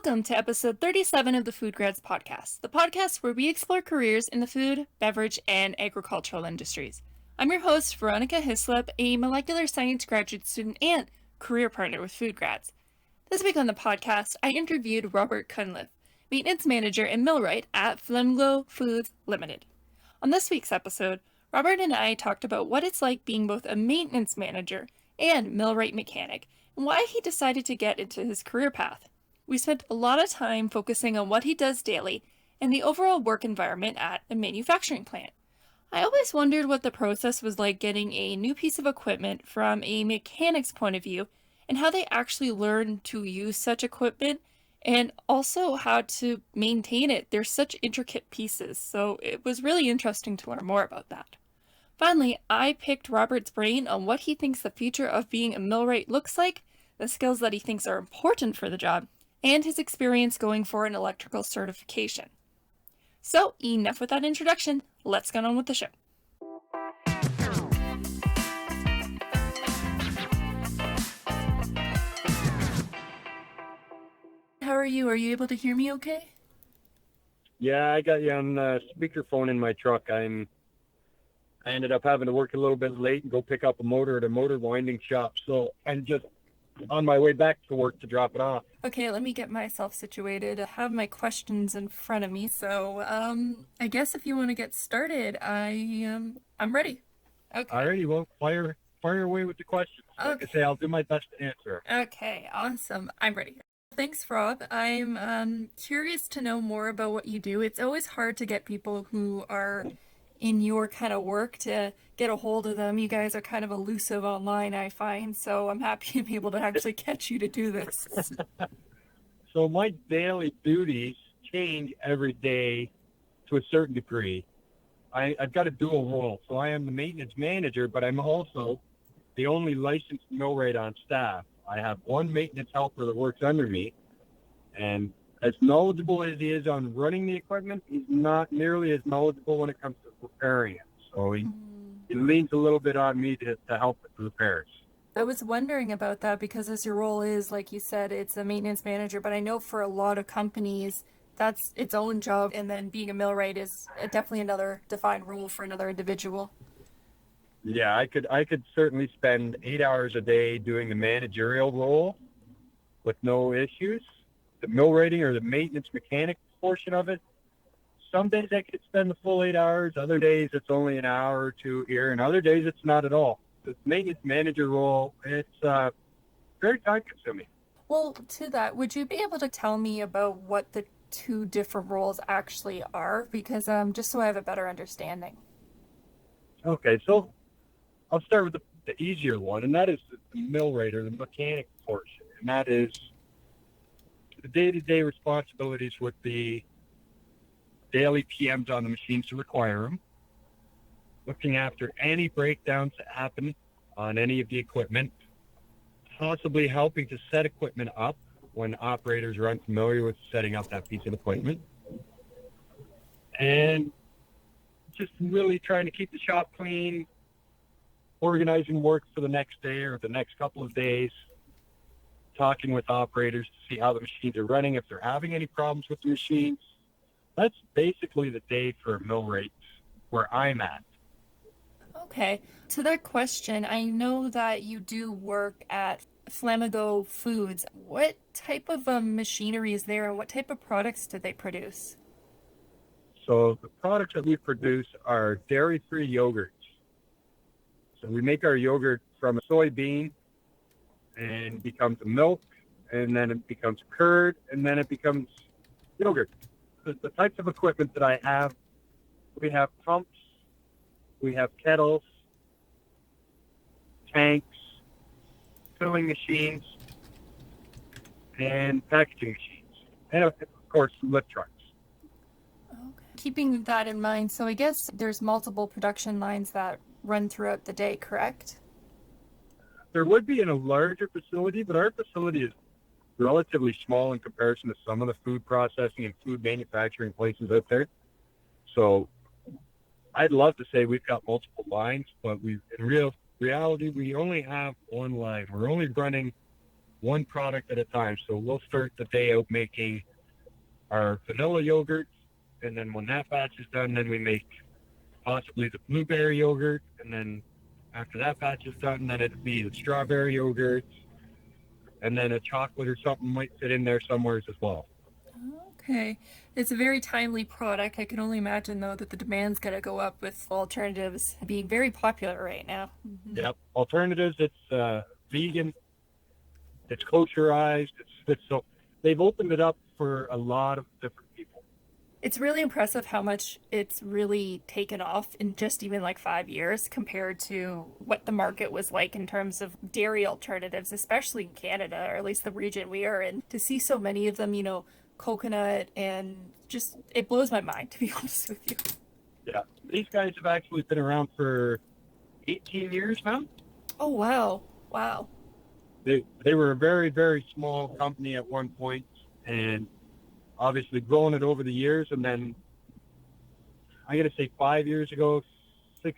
Welcome to episode 37 of the FoodGrads Podcast, the podcast where we explore careers in the food, beverage, and agricultural industries. I'm your host, Veronica Hislop, a molecular science graduate student and career partner with FoodGrads. This week on the podcast, I interviewed Robert Cunliffe, maintenance manager and millwright at Flamaglo Foods Limited. On this week's episode, Robert and I talked about what it's like being both a maintenance manager and millwright mechanic, and why he decided to get into his career path. We spent a lot of time focusing on what he does daily and the overall work environment at a manufacturing plant. I always wondered what the process was like getting a new piece of equipment from a mechanic's point of view and how they actually learn to use such equipment and also how to maintain it. They're such intricate pieces, so it was really interesting to learn more about that. Finally, I picked Robert's brain on what he thinks the future of being a millwright looks like, the skills that he thinks are important for the job, and his experience going for an electrical certification. So, enough with that introduction. Let's get on with the show. How are you? Are you able to hear me okay? Yeah, I got you on speakerphone in my truck. I ended up having to work a little bit late and go pick up a motor at a motor winding shop. So I'm just on my way back to work to drop it off. Okay, let me get myself situated. I have my questions in front of me, so I guess if you want to get started, I'm ready. Okay. Alrighty, well, fire away with the questions. Okay. Like I say, I'll do my best to answer. Okay, awesome. I'm ready. Thanks, Rob. I'm curious to know more about what you do. It's always hard to get people who are in your kind of work to get a hold of them. You guys are kind of elusive online, I find, so I'm happy to be able to actually catch you to do this. So my daily duties change every day to a certain degree. I've got a dual role. So I am the maintenance manager, but I'm also the only licensed millwright on staff. I have one maintenance helper that works under me, and as knowledgeable as he is on running the equipment, he's not nearly as knowledgeable when it comes to repairing it. So he leans a little bit on me to help with the repairs. I was wondering about that because as your role is, like you said, it's a maintenance manager, but I know for a lot of companies, that's its own job, and then being a millwright is definitely another defined role for another individual. Yeah, I could certainly spend 8 hours a day doing the managerial role with no issues. The millwrighting or the maintenance mechanic portion of it, some days I could spend the full 8 hours. Other days it's only an hour or two here, and other days it's not at all. The maintenance manager role, it's very time consuming. Well, to that, would you be able to tell me about what the two different roles actually are? Because just so I have a better understanding. Okay, so I'll start with the easier one, and that is the millwright or the mechanic portion, and that is the day-to-day responsibilities with the daily PMs on the machines to require them, looking after any breakdowns that happen on any of the equipment, possibly helping to set equipment up when operators are unfamiliar with setting up that piece of equipment, and just really trying to keep the shop clean, organizing work for the next day or the next couple of days, talking with operators to see how the machines are running, if they're having any problems with the machines. That's basically the day for a millwright where I'm at. Okay. To that question, I know that you do work at Flamingo Foods. What type of machinery is there and what type of products do they produce? So the products that we produce are dairy-free yogurts. So we make our yogurt from a soybean and becomes milk, and then it becomes curd, and then it becomes yogurt. The types of equipment that I have, we have pumps, we have kettles, tanks, filling machines, and packaging machines, and of course lift trucks. Okay. Keeping that in mind, so I guess there's multiple production lines that run throughout the day, correct? There would be in a larger facility, but our facility is relatively small in comparison to some of the food processing and food manufacturing places out there. So I'd love to say we've got multiple lines, but in real reality, we only have one line. We're only running one product at a time. So we'll start the day out making our vanilla yogurt, and then when that batch is done, then we make possibly the blueberry yogurt, and then after that batch is done, then it'd be the strawberry yogurt, and then a chocolate or something might fit in there somewhere as well. Okay. It's a very timely product. I can only imagine, though, that the demand's going to go up with alternatives being very popular right now. Yep. Alternatives, it's vegan, it's kosherized, so they've opened it up for a lot of different people. It's really impressive how much it's really taken off in just even like 5 years compared to what the market was like in terms of dairy alternatives, especially in Canada, or at least the region we are in. To see so many of them, coconut, and just, it blows my mind, to be honest with you. Yeah. These guys have actually been around for 18 years now. Oh, wow. Wow. They were a very, very small company at one point, and obviously growing it over the years. And then I got to say 6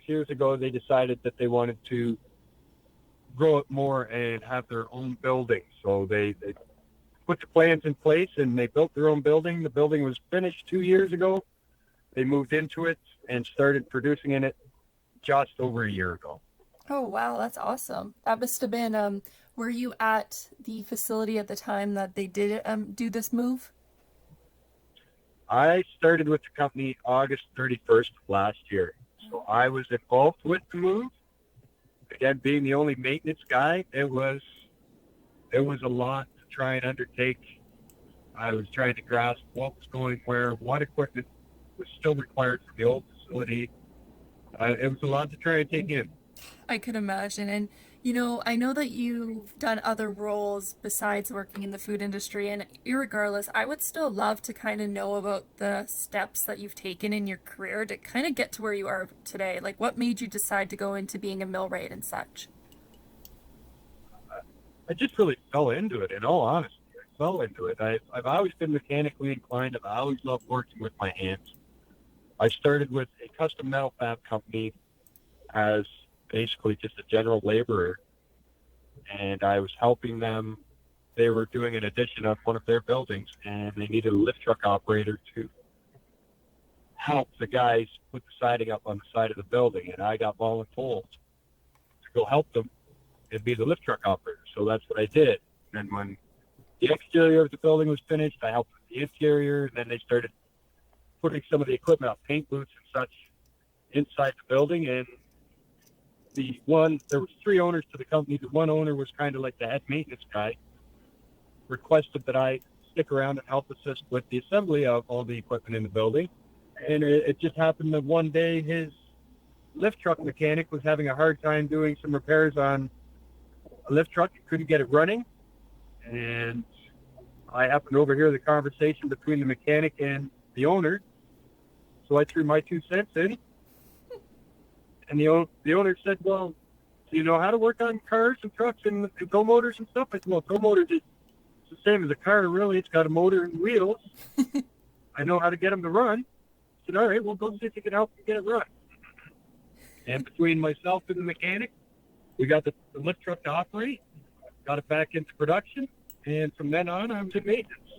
years ago, they decided that they wanted to grow it more and have their own building. So they put the plans in place and they built their own building. The building was finished 2 years ago. They moved into it and started producing in it just over a year ago. Oh, wow. That's awesome. That must have been, were you at the facility at the time that they did do this move? I started with the company August 31st of last year. So I was involved with the move. Again, being the only maintenance guy, it was a lot to try and undertake. I was trying to grasp what was going where, what equipment was still required for the old facility. It was a lot to try and take in. I could imagine. And, I know that you've done other roles besides working in the food industry. And irregardless, I would still love to kind of know about the steps that you've taken in your career to kind of get to where you are today. Like, what made you decide to go into being a millwright and such? I just really fell into it, in all honesty. I fell into it. I've always been mechanically inclined. I've always loved working with my hands. I started with a custom metal fab company as basically just a general laborer, and I was helping them. They were doing an addition on one of their buildings, and they needed a lift truck operator to help the guys put the siding up on the side of the building, and I got voluntold to go help them and be the lift truck operator. So that's what I did. And when the exterior of the building was finished, I helped with the interior, and then they started putting some of the equipment up, paint booths and such, inside the building. And there was 3 owners to the company. The one owner was kind of like the head maintenance guy, requested that I stick around and help assist with the assembly of all the equipment in the building. And it just happened that one day his lift truck mechanic was having a hard time doing some repairs on a lift truck. He couldn't get it running. And I happened to overhear the conversation between the mechanic and the owner. So I threw my 2 cents in. And the owner said, well, do you know how to work on cars and trucks and tow motors and stuff? I said, well, tow motors is the same as a car, really. It's got a motor and wheels. I know how to get them to run. I said, all right, well, go see if you can help me get it run. And between myself and the mechanic, we got the lift truck to operate, got it back into production, and from then on, I was in maintenance.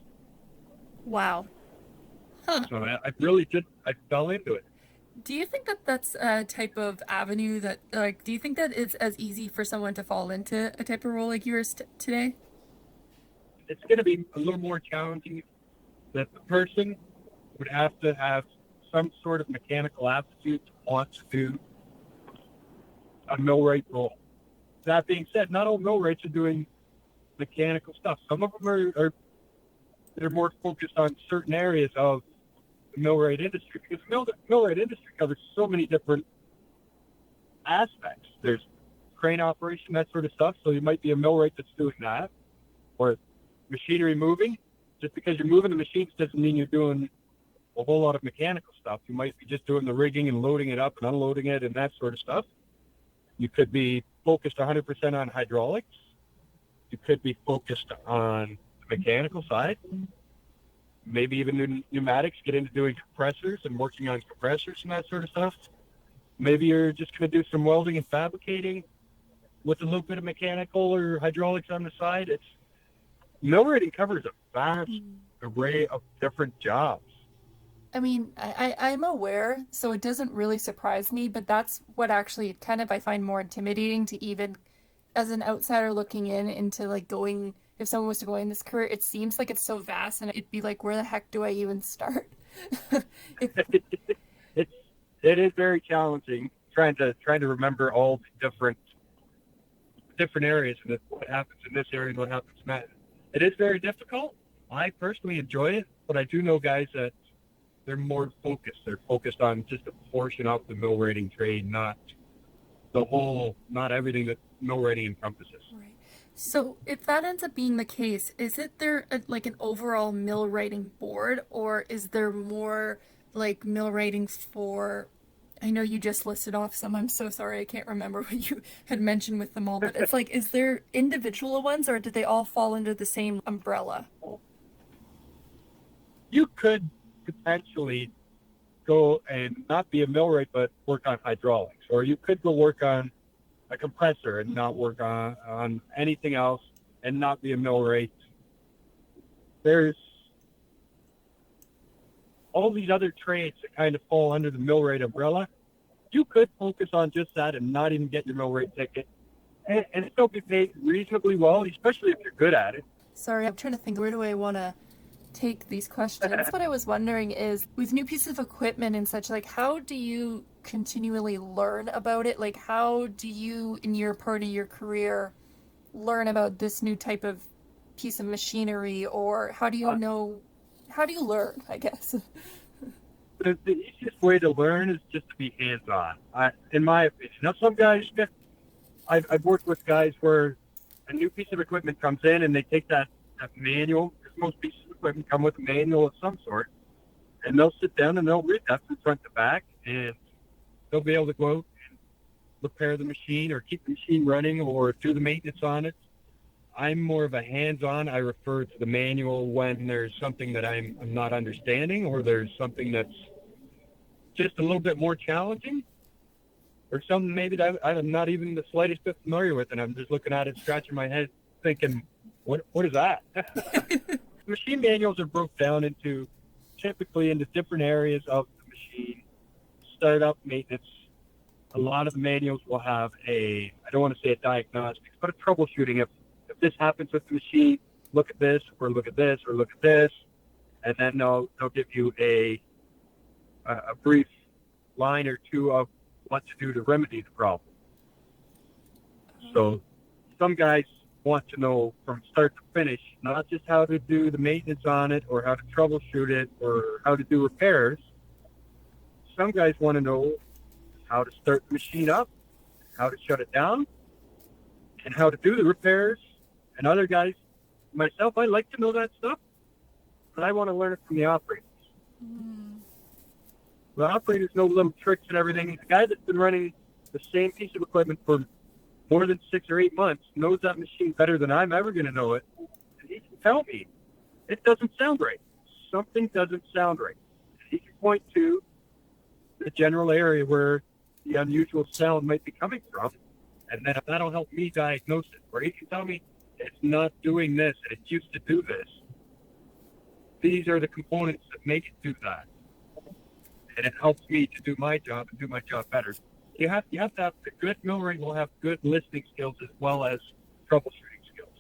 Wow. Huh. So I fell into it. Do you think that that's a type of avenue that, do you think that it's as easy for someone to fall into a type of role like yours today? It's going to be a little more challenging. That the person would have to have some sort of mechanical aptitude to want to do a millwright role. That being said, not all millwrights are doing mechanical stuff. Some of them they're more focused on certain areas of the millwright industry, because the millwright industry covers so many different aspects. There's crane operation, that sort of stuff. So you might be a millwright that's doing that, or machinery moving. Just because you're moving the machines doesn't mean you're doing a whole lot of mechanical stuff. You might be just doing the rigging and loading it up and unloading it and that sort of stuff. You could be focused 100% on hydraulics. You could be focused on the mechanical side. Maybe even pneumatics, get into doing compressors and working on compressors and that sort of stuff. Maybe you're just going to do some welding and fabricating with a little bit of mechanical or hydraulics on the side. millwrighting covers a vast array of different jobs. I mean, I'm aware, so it doesn't really surprise me, but that's what actually kind of I find more intimidating to even, as an outsider looking in into like going, if someone was to go in this career, it seems like it's so vast and it'd be like, where the heck do I even start? It is very challenging trying to remember all the different areas and what happens in this area and what happens in that. It is very difficult. I personally enjoy it, but I do know guys that they're more focused. They're focused on just a portion of the millwrighting trade, not everything that millwrighting encompasses. Right. So if that ends up being the case, is it there like an overall millwrighting board, or is there more like millwrighting for, I know you just listed off some, I'm so sorry, I can't remember what you had mentioned with them all, but it's like, is there individual ones or do they all fall under the same umbrella? You could potentially go and not be a millwright, but work on hydraulics, or you could go work on a compressor and not work on anything else and not be a millwright. There's all these other trades that kind of fall under the millwright umbrella. You could focus on just that and not even get your millwright ticket, and still be paid reasonably well, especially if you're good at it. Sorry, I'm trying to think, where do I want to take these questions? What I was wondering is, with new pieces of equipment and such, like, how do you continually learn about it? Like, how do you, in your part of your career, learn about this new type of piece of machinery, or how do you learn, I guess? The easiest way to learn is just to be hands-on, in my opinion. Now, some guys, I've worked with guys where a new piece of equipment comes in and they take that manual, because most pieces of equipment come with a manual of some sort, and they'll sit down and they'll read that from front to back, and they'll be able to go out and repair the machine or keep the machine running or do the maintenance on it. I'm more of a hands-on. I refer to the manual when there's something that I'm not understanding, or there's something that's just a little bit more challenging, or something maybe that I'm not even the slightest bit familiar with, and I'm just looking at it, scratching my head, thinking, what is that? Machine manuals are broke down typically into different areas of the machine. Startup, maintenance. A lot of the manuals will have I don't want to say a diagnostics, but a troubleshooting. If this happens with the machine, look at this, or look at this, or look at this, and then they'll give you a brief line or two of what to do to remedy the problem. So some guys want to know from start to finish, not just how to do the maintenance on it or how to troubleshoot it or how to do repairs. Some guys want to know how to start the machine up, how to shut it down, and how to do the repairs. And other guys, myself, I like to know that stuff, but I want to learn it from the operators. The operators know little tricks and everything. The guy that's been running the same piece of equipment for more than 6 or 8 months knows that machine better than I'm ever going to know it. And he can tell me, it doesn't sound right. Something doesn't sound right. And he can point to the general area where the unusual sound might be coming from, and then that'll help me diagnose it. Or he can tell me, it's not doing this, and it used to do this. These are the components that make it do that. And it helps me to do my job and do my job better. You have to have the good millwright will have good listening skills as well as troubleshooting skills.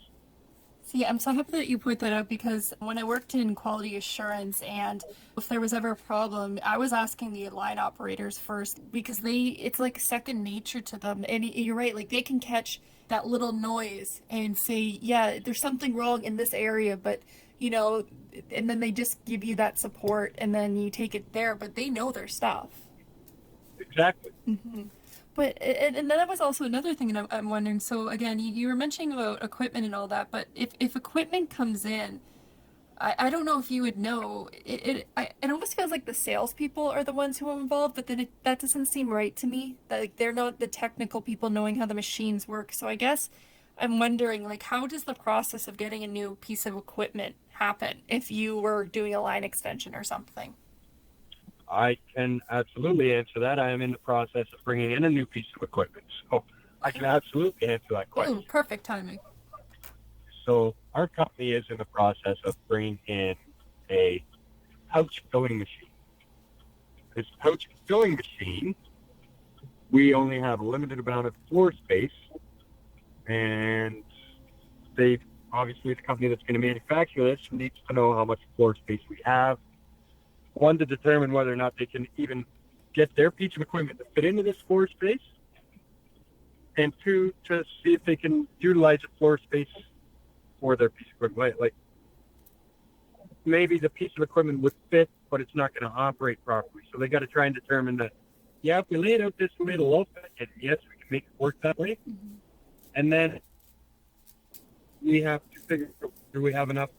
See, I'm so happy that you point that out, because when I worked in quality assurance, and if there was ever a problem, I was asking the line operators first, because it's like second nature to them. And you're right, like they can catch that little noise and say, yeah, there's something wrong in this area, but and then they just give you that support, and then you take it there, but they know their stuff. Exactly. Mm-hmm. But, and that was also another thing that I'm wondering. So again, you were mentioning about equipment and all that, but if equipment comes in, I don't know if you would know, it almost feels like the salespeople are the ones who are involved, but then that doesn't seem right to me. That, like, they're not the technical people knowing how the machines work. So I guess I'm wondering, like, how does the process of getting a new piece of equipment happen if you were doing a line extension or something? I can absolutely answer that. I am in the process of bringing in a new piece of equipment, so I can absolutely answer that question. Ooh, perfect timing. So our company is in the process of bringing in a pouch filling machine. This pouch filling machine, we only have a limited amount of floor space, and they obviously, the company that's going to manufacture this needs to know how much floor space we have. One, to determine whether or not they can even get their piece of equipment to fit into this floor space, and two, to see if they can utilize the floor space for their piece of equipment. Like maybe the piece of equipment would fit, but it's not going to operate properly. So they got to try and determine that, yeah, if we lay it out this way, it'll open, and yes, we can make it work that way. Mm-hmm. And then we have to figure out, do we have enough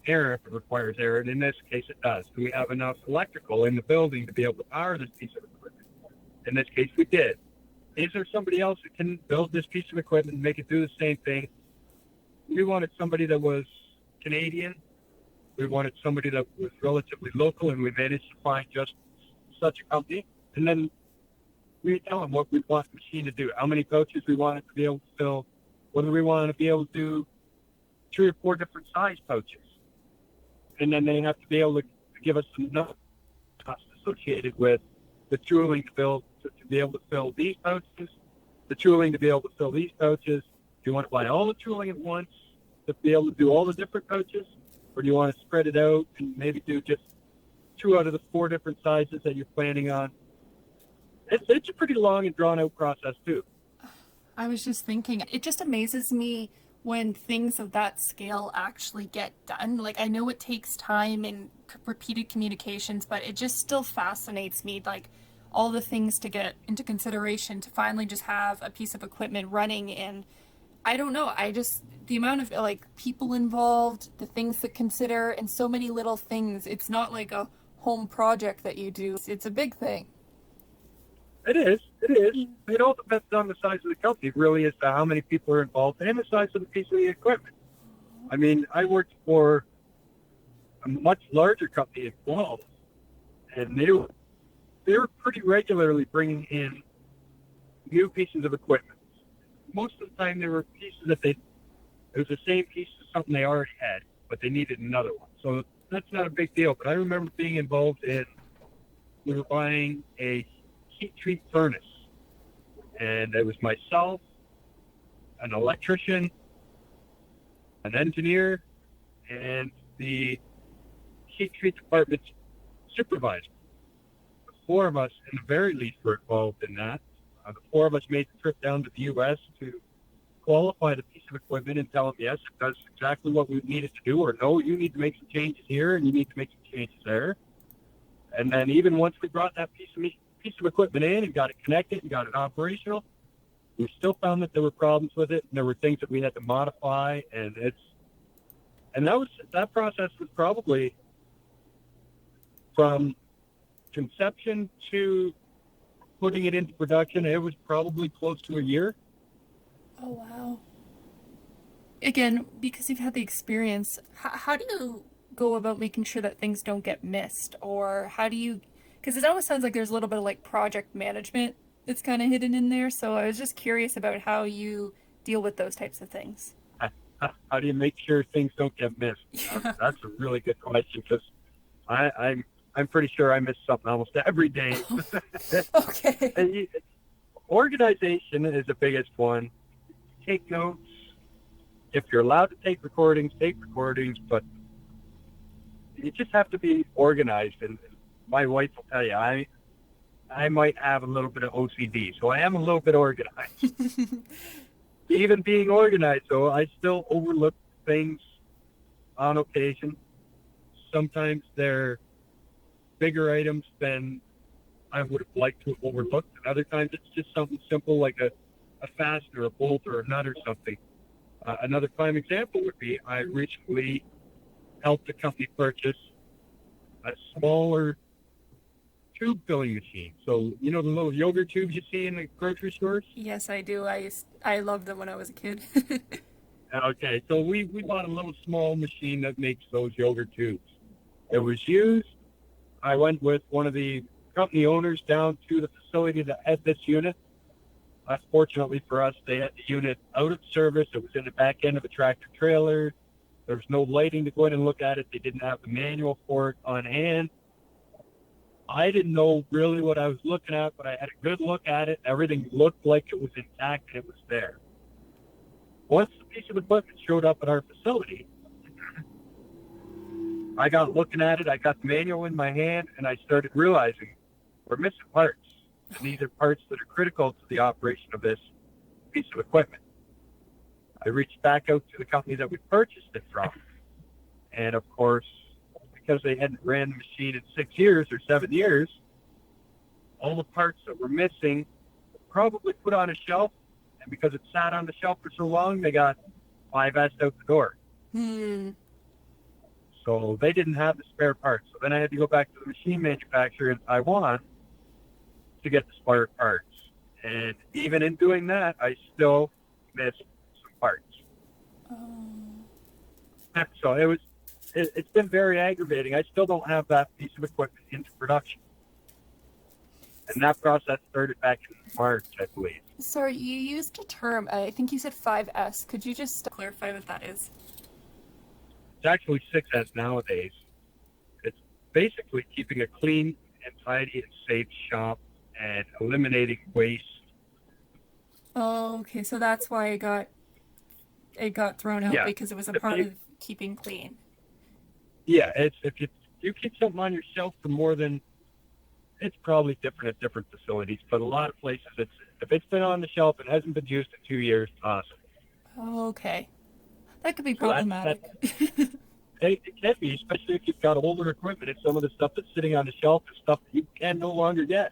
air if it requires air? And in this case, it does. Do we have enough electrical in the building to be able to power this piece of equipment? In this case, we did. Is there somebody else that can build this piece of equipment and make it do the same thing? We wanted somebody that was Canadian. We wanted somebody that was relatively local, and we managed to find just such a company. And then we tell them what we want the machine to do, how many pouches we want it to be able to fill, whether we want to be able to do 3 or 4 different size pouches. And then they have to be able to give us some costs associated with the tooling to be able to fill these pouches, the tooling to be able to fill these pouches. Do you want to buy all the tooling at once to be able to do all the different pouches? Or do you want to spread it out and maybe do just 2 out of the 4 different sizes that you're planning on? It's a pretty long and drawn out process too. I was just thinking, it just amazes me when things of that scale actually get done. Like, I know it takes time and repeated communications, but it just still fascinates me, like all the things to get into consideration to finally just have a piece of equipment running. And I don't know, the amount of like people involved, the things to consider, and so many little things. It's not like a home project that you do. It's a big thing. It is. It all depends on the size of the company, really, as to how many people are involved and the size of the piece of the equipment. I mean, I worked for a much larger company in Guelph, and they were pretty regularly bringing in new pieces of equipment. Most of the time, they were pieces it was the same piece of something they already had, but they needed another one. So that's not a big deal. But I remember being involved we were buying a heat treat furnace, and it was myself, an electrician, an engineer, and the heat treat department supervisor. The 4 of us, in the very least, were involved in that. The 4 of us made the trip down to the U.S. to qualify the piece of equipment and tell them, yes, it does exactly what we needed to do, or no, you need to make some changes here and you need to make some changes there. And then even once we brought that piece of equipment in and got it connected and got it operational, we still found that there were problems with it, and there were things that we had to modify, and that process was probably from conception to putting it into production. It was probably close to a year. Oh, wow. Again, because you've had the experience, how do you go about making sure that things don't get missed? Or how do you, because it almost sounds like there's a little bit of like project management that's kind of hidden in there. So I was just curious about how you deal with those types of things. How do you make sure things don't get missed? Yeah. That's a really good question, because I'm pretty sure I miss something almost every day. Okay. Organization is the biggest one. Take notes. If you're allowed to take recordings, but you just have to be organized. And my wife will tell you, I might have a little bit of OCD, so I am a little bit organized. Even being organized, though, I still overlook things on occasion. Sometimes they're bigger items than I would have liked to have overlooked. And other times it's just something simple like a fastener, a bolt, or a nut or something. Another prime example would be I recently helped a company purchase a smaller tube filling machine. So, you know the little yogurt tubes you see in the grocery stores? Yes, I do. I loved them when I was a kid. Okay, so we bought a little small machine that makes those yogurt tubes. It was used. I went with one of the company owners down to the facility that had this unit. Unfortunately for us, they had the unit out of service. It was in the back end of a tractor trailer. There was no lighting to go in and look at it. They didn't have the manual for it on hand. I didn't know really what I was looking at, but I had a good look at it. Everything looked like it was intact and it was there. Once the piece of equipment showed up at our facility, I got looking at it. I got the manual in my hand, and I started realizing we're missing parts. And these are parts that are critical to the operation of this piece of equipment. I reached back out to the company that we purchased it from. And of course, because they hadn't ran the machine in 6 years or 7 years, all the parts that were missing were probably put on a shelf. And because it sat on the shelf for so long, they got 5S out the door. So they didn't have the spare parts. So then I had to go back to the machine manufacturer in Taiwan to get the spare parts. And even in doing that, I still missed some parts. So it's been very aggravating. I still don't have that piece of equipment into production. And that process started back in March, I believe. Sorry, you used a term. I think you said 5S. Could you just clarify what that is? It's actually 6S nowadays. It's basically keeping a clean and tidy and safe shop and eliminating waste. Oh, okay. So that's why it got thrown out, because it was a part of keeping clean. Yeah, it's if you keep something on your shelf for more than, it's probably different at different facilities, but a lot of places if it's been on the shelf and hasn't been used in 2 years, awesome. Oh, okay. That could be problematic. It can be, especially if you've got older equipment and some of the stuff that's sitting on the shelf is stuff that you can no longer get.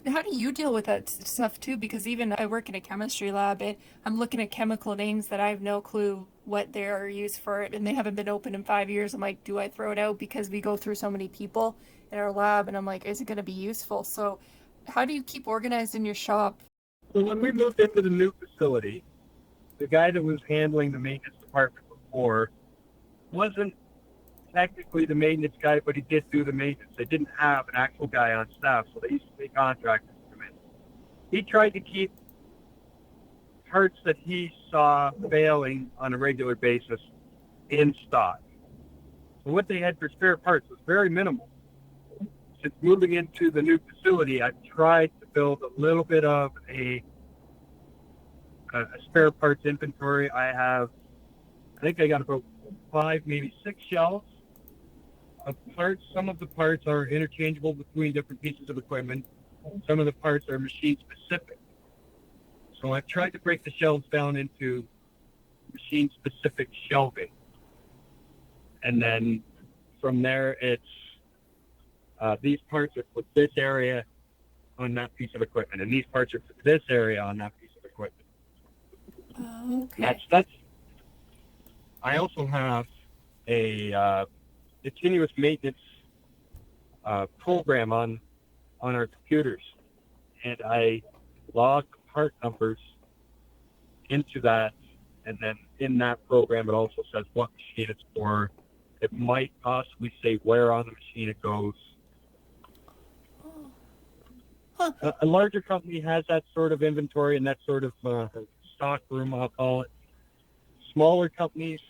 How do you deal with that stuff too? Because even I work in a chemistry lab, and I'm looking at chemical names that I have no clue what they're used for, and they haven't been open in 5 years. I'm like, do I throw it out because we go through so many people in our lab? And I'm like, is it going to be useful? So how do you keep organized in your shop? So when we moved into the new facility, the guy that was handling the maintenance department before wasn't technically the maintenance guy, but he did do the maintenance. They didn't have an actual guy on staff, so they used to pay contractors to come in. He tried to keep parts that he saw failing on a regular basis in stock. So what they had for spare parts was very minimal. Since moving into the new facility, I've tried to build a little bit of a spare parts inventory. I think I got about 5, maybe 6 shelves of parts. Some of the parts are interchangeable between different pieces of equipment. Some of the parts are machine specific. So I've tried to break the shelves down into machine specific shelving. And then from there, it's these parts are for this area on that piece of equipment, and these parts are for this area on that piece of equipment. Okay. That's. I also have a continuous maintenance program on our computers, and I log part numbers into that, and then in that program it also says what machine it's for. It might possibly say where on the machine it goes. A larger company has that sort of inventory and that sort of stock room, I'll call it. Smaller companies,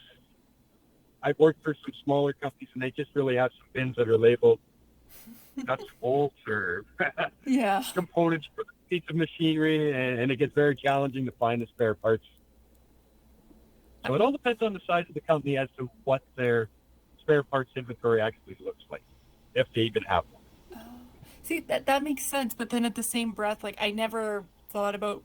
I've worked for some smaller companies, and they just really have some bins that are labeled nuts, bolts, or components for the piece of machinery, and it gets very challenging to find the spare parts. So it all depends on the size of the company as to what their spare parts inventory actually looks like, if they even have one. See, that makes sense, but then at the same breath, like, I never thought about,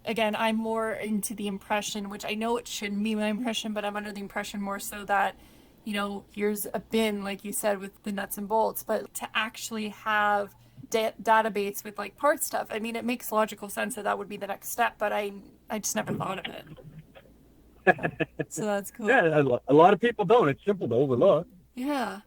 again, I'm more into the impression, which I know it shouldn't be my impression, but I'm under the impression more so that, here's a bin, like you said, with the nuts and bolts, but to actually have database with like part stuff, I mean, it makes logical sense that would be the next step, but I just never thought of it. So that's cool. Yeah, a lot of people don't. It's simple to overlook. Yeah.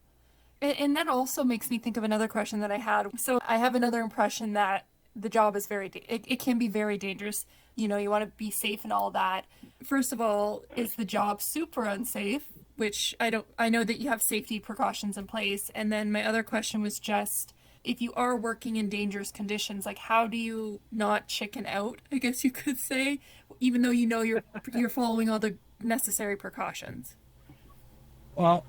And that also makes me think of another question that I had. So I have another impression that the job is it can be very dangerous. You want to be safe and all that. First of all, is the job super unsafe? Which I know that you have safety precautions in place. And then my other question was just, if you are working in dangerous conditions, like how do you not chicken out, I guess you could say, even though you know you're following all the necessary precautions? Well,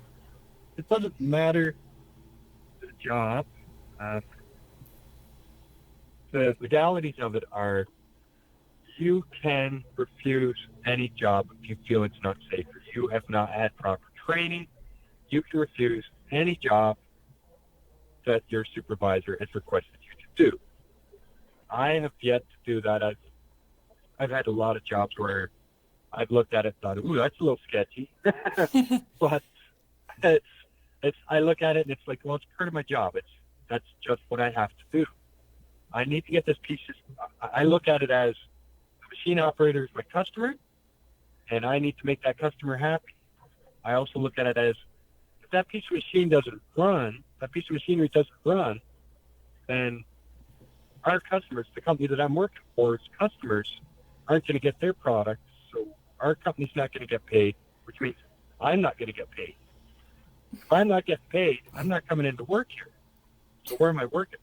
it doesn't matter the job. Uh, the legalities of it are you can refuse any job if you feel it's not safe or you have not had proper training. You can refuse any job that your supervisor has requested you to do. I have yet to do that. I've had a lot of jobs where I've looked at it and thought, ooh, that's a little sketchy. But I look at it and it's like, well, it's part of my job. That's just what I have to do. I need to get this piece. I look at it as the machine operator is my customer, and I need to make that customer happy. I also look at it as if that piece of machine doesn't run, that piece of machinery doesn't run, then our customers, the company that I'm working for, customers aren't going to get their products, so our company's not going to get paid, which means I'm not going to get paid. If I'm not getting paid, I'm not coming into work here. So where am I working?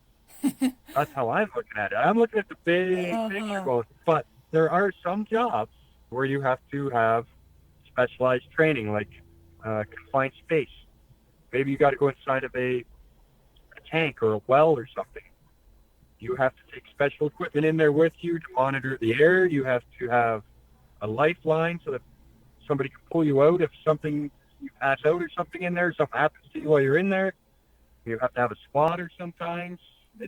That's how I'm looking at it. I'm looking at the big picture going, but there are some jobs where you have to have specialized training, like confined space. Maybe you got to go inside of a tank or a well or something. You have to take special equipment in there with you to monitor the air. You have to have a lifeline so that somebody can pull you out if something, you pass out or something in there, something happens to you while you're in there. You have to have a spotter sometimes.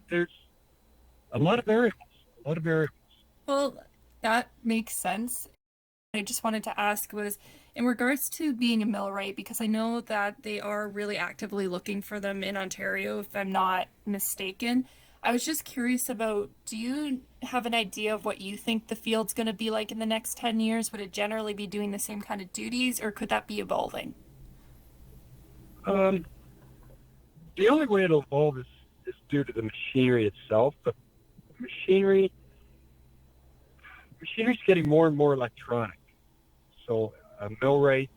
There's a lot of variables. Well, that makes sense. I just wanted to ask was in regards to being a millwright, because I know that they are really actively looking for them in Ontario, if I'm not mistaken. I was just curious about, do you have an idea of what you think the field's going to be like in the next 10 years? Would it generally be doing the same kind of duties, or could that be evolving? The only way it'll evolve is due to the machinery itself. But machinery's getting more and more electronic. So a millwright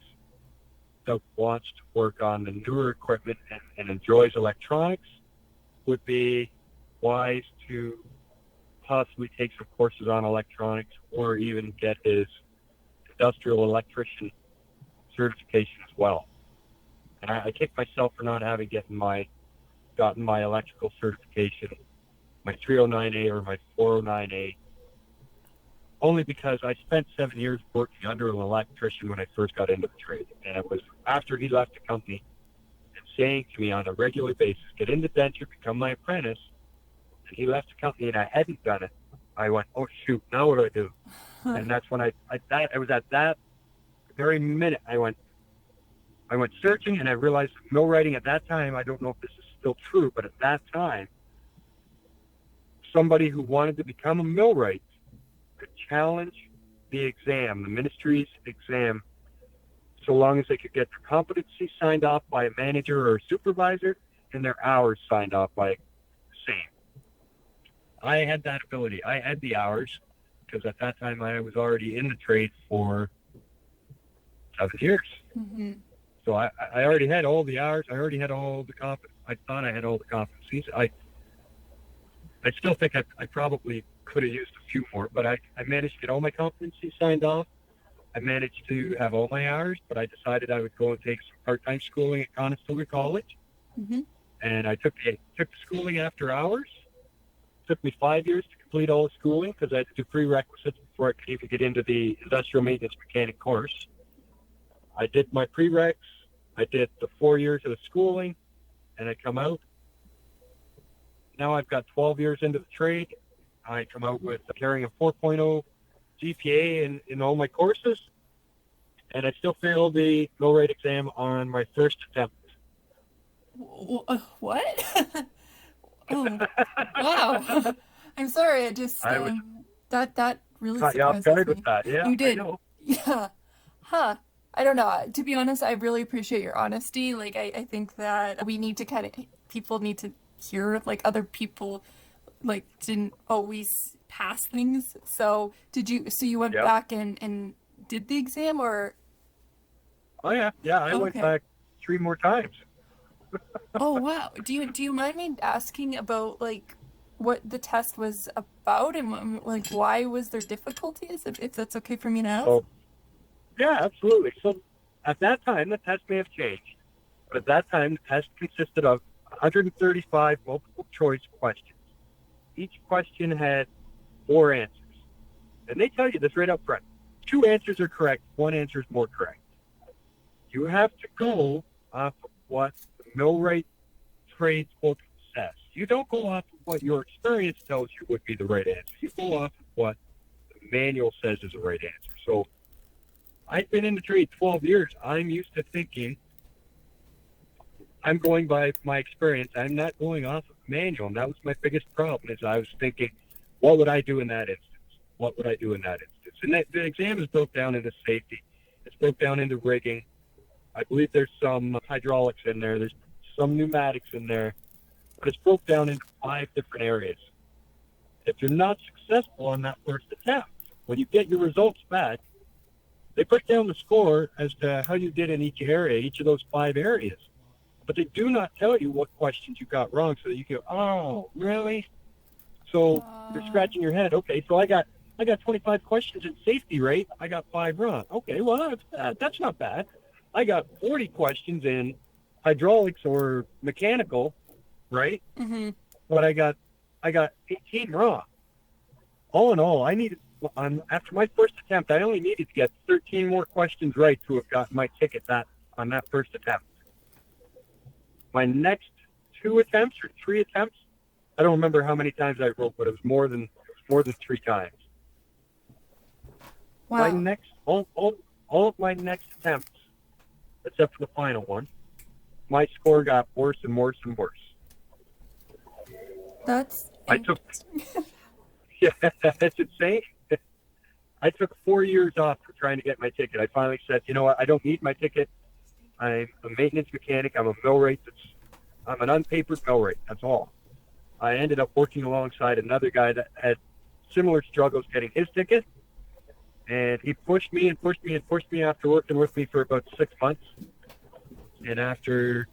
that wants to work on the newer equipment and enjoys electronics would be wise to possibly take some courses on electronics or even get his industrial electrician certification as well. And I kick myself for not having gotten my electrical certification, my 309A or my 409A, only because I spent 7 years working under an electrician when I first got into the trade. And it was after he left the company and saying to me on a regular basis, get into denture, become my apprentice. And he left the company and I hadn't done it. I went, oh shoot, now what do I do? And that's when I was at that very minute, I went searching and I realized millwrighting at that time, I don't know if this is still true, but at that time, somebody who wanted to become a millwright could challenge the exam, the ministry's exam, so long as they could get their competency signed off by a manager or a supervisor and their hours signed off by the same. I had that ability. I had the hours because at that time I was already in the trade for 7 years. Mm-hmm. So I already had all the hours. I already had all the I thought I had all the competencies. I still think I probably could have used a few more, but I managed to get all my competencies signed off. I managed to have all my hours, but I decided I would go and take some part-time schooling at Conestoga College. Mm-hmm. And I took the schooling after hours. It took me 5 years to complete all the schooling because I had to do prerequisites before I could even get into the industrial maintenance mechanic course. I did my prereqs. I did the 4 years of the schooling, and I come out. Now I've got 12 years into the trade. I come out with carrying a 4.0 GPA in all my courses, and I still failed the millwright exam on my first attempt. What? Oh, wow. I'm sorry. I just that really Caught you off surprises guard me. with that. Yeah, You did. I know. Yeah. Huh. I don't know. To be honest, I really appreciate your honesty. Like, I think that we need to people need to hear, like, other people, like, didn't always pass things. So, so you went Yep. back and did the exam, or? Oh, yeah. Yeah, I went Okay. back 3 more times. Oh wow. Do you mind me asking about like what the test was about and like why was there difficulties if that's okay for me to ask? So, yeah, absolutely. So at that time, the test may have changed. But at that time, the test consisted of 135 multiple choice questions. Each question had 4 answers. And they tell you this right up front. 2 answers are correct, 1 answer is more correct. You have to go off of what the Millwright trades book says. You don't go off of what your experience tells you would be the right answer. You go off of what the manual says is the right answer. So I've been in the trade 12 years. I'm used to thinking I'm going by my experience. I'm not going off of manual. And that was my biggest problem is I was thinking, what would I do in that instance? What would I do in that instance? And the exam is broke down into safety. It's broke down into rigging. I believe there's some hydraulics in there. There's some pneumatics in there. But it's broke down into 5 different areas. If you're not successful on that first attempt, when you get your results back, they put down the score as to how you did in each area, each of those 5 areas. But they do not tell you what questions you got wrong so that you go, oh, really? So you're scratching your head. Okay, so I got 25 questions in safety rate. I got 5 wrong. Okay, well, that's not bad. I got 40 questions in hydraulics or mechanical, right? Mm-hmm. But I got 18 wrong. All in all, after my first attempt, I only needed to get 13 more questions right to have gotten my ticket on that first attempt. My next 2 attempts or 3 attempts, I don't remember how many times I wrote, but it was more than 3 times. Wow. All of my next attempts, except for the final one, my score got worse and worse and worse. That's Yeah, that's insane. I took 4 years off for trying to get my ticket. I finally said, you know what, I don't need my ticket. I'm a maintenance mechanic. I'm a millwright. I'm an unpapered millwright. That's all. I ended up working alongside another guy that had similar struggles getting his ticket. And he pushed me and pushed me and pushed me after working with me for about 6 months. And after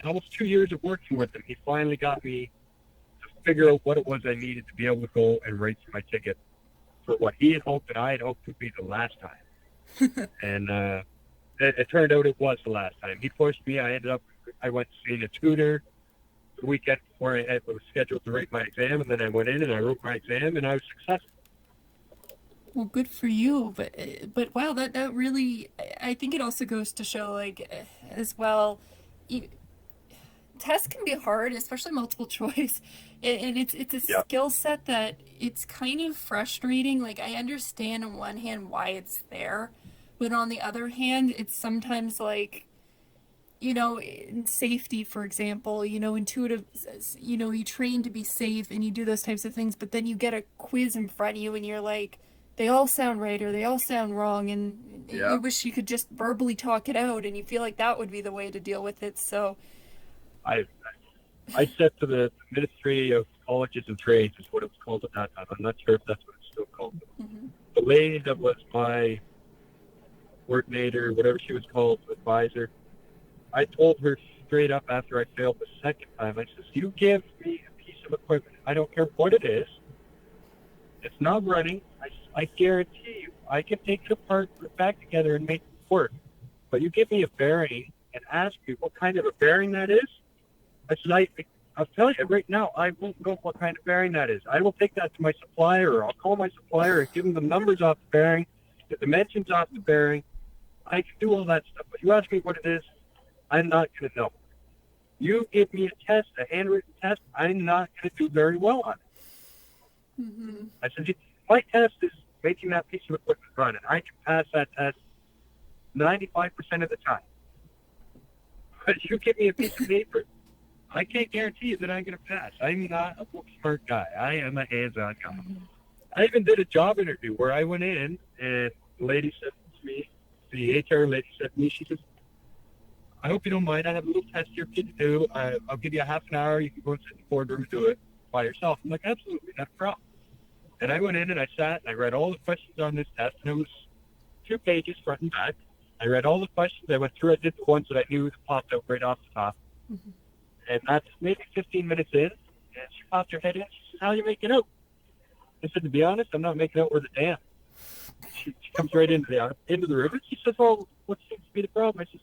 almost 2 years of working with him, he finally got me to figure out what it was I needed to be able to go and write my ticket for what he had hoped and I had hoped would be the last time. And it turned out it was the last time. He pushed me. I went seeing a tutor the weekend before I was scheduled to write my exam, and then I went in and I wrote my exam, and I was successful. Well, good for you, but wow, that really, I think it also goes to show like as well, you, tests can be hard, especially multiple choice, and it's a skill set that it's kind of frustrating. Like I understand on one hand why it's there, but on the other hand, it's sometimes like, in safety, for example, intuitive, you train to be safe and you do those types of things, but then you get a quiz in front of you and you're like, they all sound right or they all sound wrong, and you wish you could just verbally talk it out, and you feel like that would be the way to deal with it. So I said to the Ministry of Colleges and Trades is what it was called at that time. I'm not sure if that's what it's still called. mm-hmm. The lady that was my workmate or whatever she was called, advisor, I told her straight up after I failed the second time, I says, you give me a piece of equipment. I don't care what it is. It's not running. I guarantee you, I can take it apart, put it back together, and make it work. But you give me a bearing and ask me what kind of a bearing that is. I said, I'll tell you right now, I won't know what kind of bearing that is. I will take that to my supplier, or I'll call my supplier and give them the numbers off the bearing, the dimensions off the bearing. I can do all that stuff. But you ask me what it is, I'm not going to know. You give me a test, a handwritten test, I'm not going to do very well on it. Mm-hmm. I said, my test is making that piece of equipment run, and I can pass that test 95% of the time. But you give me a piece of paper, I can't guarantee you that I'm going to pass. I'm not a book smart guy. I am a hands-on guy. Mm-hmm. I even did a job interview where I went in, and the lady said to me, the HR lady said to me, she says, I hope you don't mind. I have a little test here for you to do. I'll give you a half an hour. You can go and sit in the boardroom and do it by yourself. I'm like, absolutely, not a problem. And I went in and I sat and I read all the questions on this test, and it was 2 pages front and back. I read all the questions. I went through. I did the ones that I knew popped out right off the top. Mhm. And that's maybe 15 minutes in, and she popped her head in. She says, "How are you making out?" I said, "To be honest, I'm not making out with a dam." She comes right into the river. She says, "Well, what seems to be the problem?" I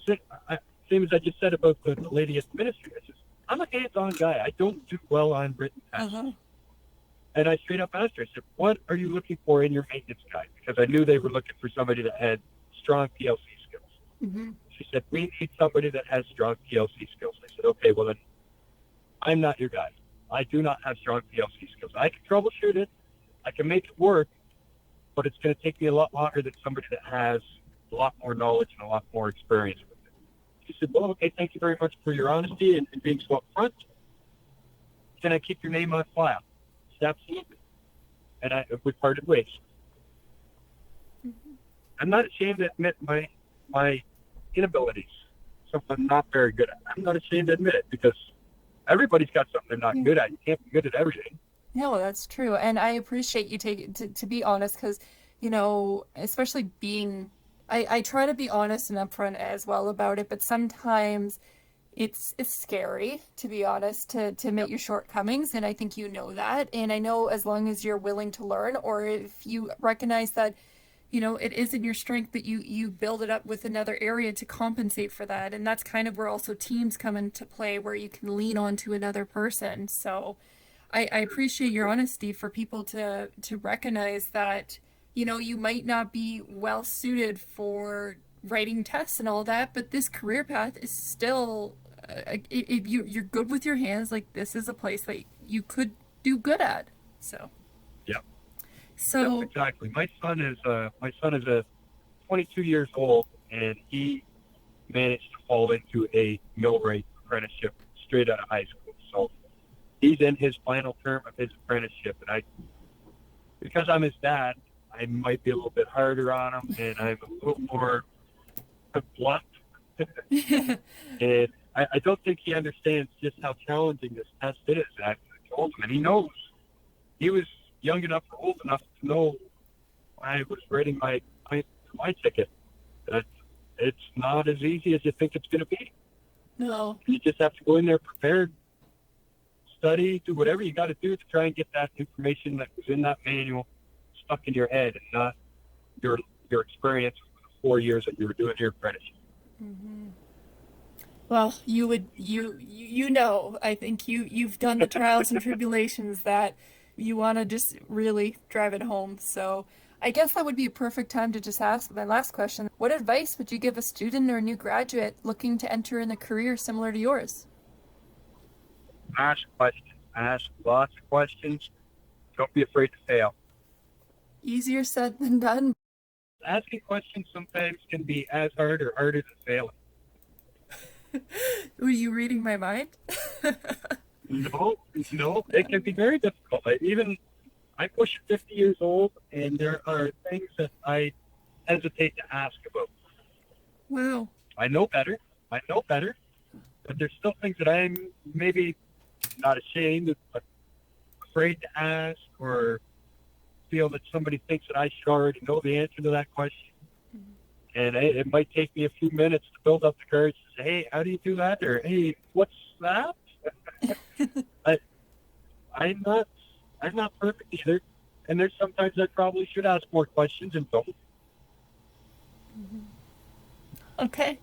said, "Same as I just said about the lady at the ministry." I says, "I'm a hands-on guy. I don't do well on written tests." Uh-huh. And I straight up asked her, I said, "What are you looking for in your maintenance guy?" Because I knew they were looking for somebody that had strong PLC skills. Mm-hmm. She said, "We need somebody that has strong PLC skills." I said, "Okay, well then, I'm not your guy. I do not have strong PLC skills. I can troubleshoot it. I can make it work, but it's going to take me a lot longer than somebody that has a lot more knowledge and a lot more experience with it." She said, "Well, okay, thank you very much for your honesty and being so upfront. Can I keep your name on file?" I said, "Absolutely." And we parted ways. Mm-hmm. I'm not ashamed to admit my inabilities, something I'm not very good at. I'm not ashamed to admit it because everybody's got something they're not good at. You can't be good at everything. No, that's true. And I appreciate you taking to be honest because, especially I try to be honest and upfront as well about it, but sometimes it's scary, to be honest, to admit your shortcomings. And I think you know that. And I know as long as you're willing to learn, or if you recognize that, it isn't your strength, but you build it up with another area to compensate for that. And that's kind of where also teams come into play, where you can lean on to another person. So I appreciate your honesty for people to recognize that, you might not be well suited for writing tests and all that, but this career path is still, if you're good with your hands, like this is a place that you could do good at. So, Yeah. so Yep, exactly. My son is 22 years old, and he managed to fall into a Millwright apprenticeship straight out of high school. So he's in his final term of his apprenticeship, and because I'm his dad, I might be a little bit harder on him, and I'm a little more blunt. And I don't think he understands just how challenging this test is. I told him, and he knows. He was young enough, old enough to know I was writing my ticket that it's not as easy as you think it's going to be. no, You just have to go in there prepared, study, do whatever you got to do to try and get that information that was in that manual stuck in your head, and not your experience for the 4 years that you were doing your apprenticeship. mm-hmm. Well, I think you've done the trials and tribulations that you want to just really drive it home. So I guess that would be a perfect time to just ask my last question. What advice would you give a student or a new graduate looking to enter in a career similar to yours? Ask questions. Ask lots of questions. Don't be afraid to fail. Easier said than done. Asking questions sometimes can be as hard or harder than failing. Were you reading my mind? No, it can be very difficult. I push 50 years old, and there are things that I hesitate to ask about. Wow. I know better, but there's still things that I'm maybe not ashamed of, but afraid to ask, or feel that somebody thinks that I should already know the answer to that question. And it might take me a few minutes to build up the courage to say, "Hey, how do you do that?" Or, "Hey, what's that?" I'm not perfect either. And there's sometimes I probably should ask more questions and don't. Okay.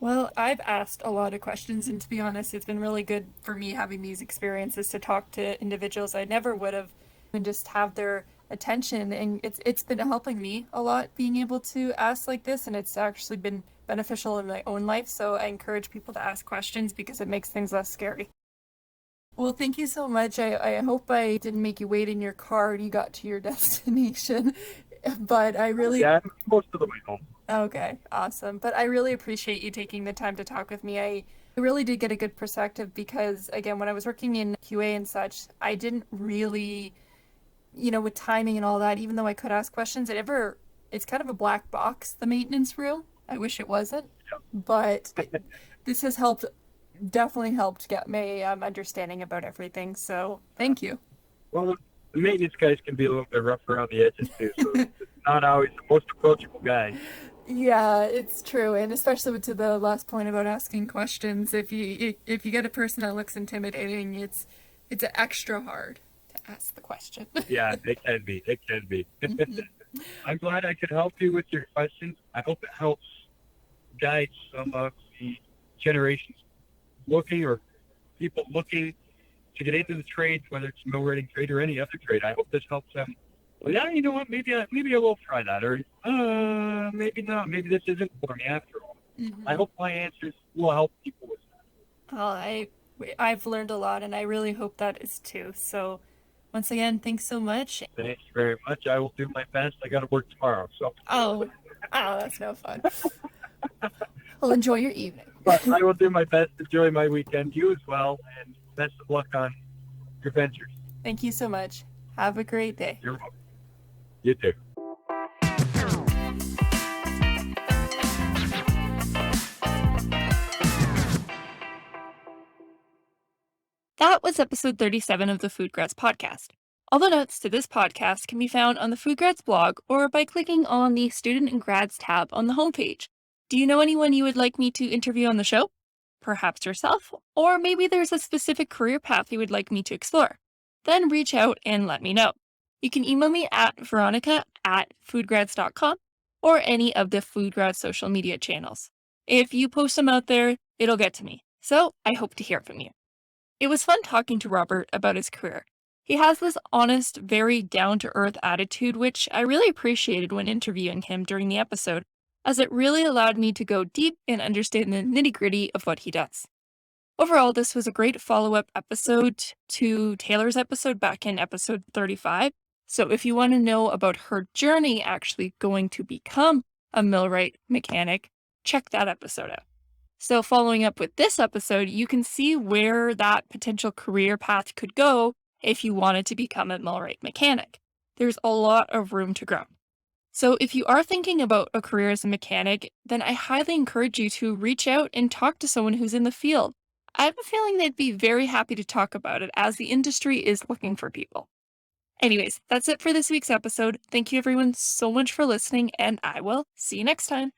Well, I've asked a lot of questions, and to be honest, it's been really good for me having these experiences to talk to individuals I never would have, and just have their attention. And it's been helping me a lot being able to ask like this, and it's actually been beneficial in my own life. So I encourage people to ask questions because it makes things less scary. Well, thank you so much. I hope I didn't make you wait in your car and you got to your destination. But I really Yeah, I'm most of the way home. Okay, awesome. But I really appreciate you taking the time to talk with me. I really did get a good perspective because, again, when I was working in QA and such, I didn't really, with timing and all that, even though I could ask questions, it's kind of a black box, the maintenance reel. I wish it wasn't. Yeah. But this has definitely helped get my understanding about everything. So thank you. Well, the maintenance guys can be a little bit rough around the edges too, so it's not always the most approachable guy. Yeah, it's true, and especially to the last point about asking questions, if you get a person that looks intimidating, it's extra hard to ask the question. Yeah, it can be. It can be. Mhm. I'm glad I could help you with your questions. I hope it helps guide some of the generations looking or people looking to get into the trade, whether it's millwrighting trade or any other trade. I hope this helps them. Well, yeah, you know what? Maybe I will try that, or maybe not. Maybe this isn't for me after all. I Mhm. hope my answers will help people with Well, I've learned a lot, and I really hope that is too. So, once again, thanks so much. that. Thanks very much. I will do my best. I got to work tomorrow, so Oh, that's no fun. Well, enjoy your evening. but I will do my best to enjoy my weekend. You as well, and best of luck on your ventures. Thank you so much. Have a great day. You're welcome. You too. That was episode 37 of the FoodGrads Podcast. All the notes to this podcast can be found on the FoodGrads blog or by clicking on the Student and Grads tab on the homepage. Do you know anyone you would like me to interview on the show? Perhaps yourself, or maybe there's a specific career path you would like me to explore. Then reach out and let me know. You can email me at veronica@foodgrads.com or any of the FoodGrads social media channels. If you post them out there, it'll get to me. So I hope to hear from you. It was fun talking to Robert about his career. He has this honest, very down-to-earth attitude, which I really appreciated when interviewing him during the episode, as it really allowed me to go deep and understand the nitty-gritty of what he does. Overall, this was a great follow-up episode to Taylor's episode back in episode 35. So if you want to know about her journey actually going to become a millwright mechanic, check that episode out. So following up with this episode, you can see where that potential career path could go if you wanted to become a millwright mechanic. There's a lot of room to grow. So if you are thinking about a career as a mechanic, then I highly encourage you to reach out and talk to someone who's in the field. I have a feeling they'd be very happy to talk about it as the industry is looking for people. Anyways, that's it for this week's episode. Thank you everyone so much for listening, and I will see you next time.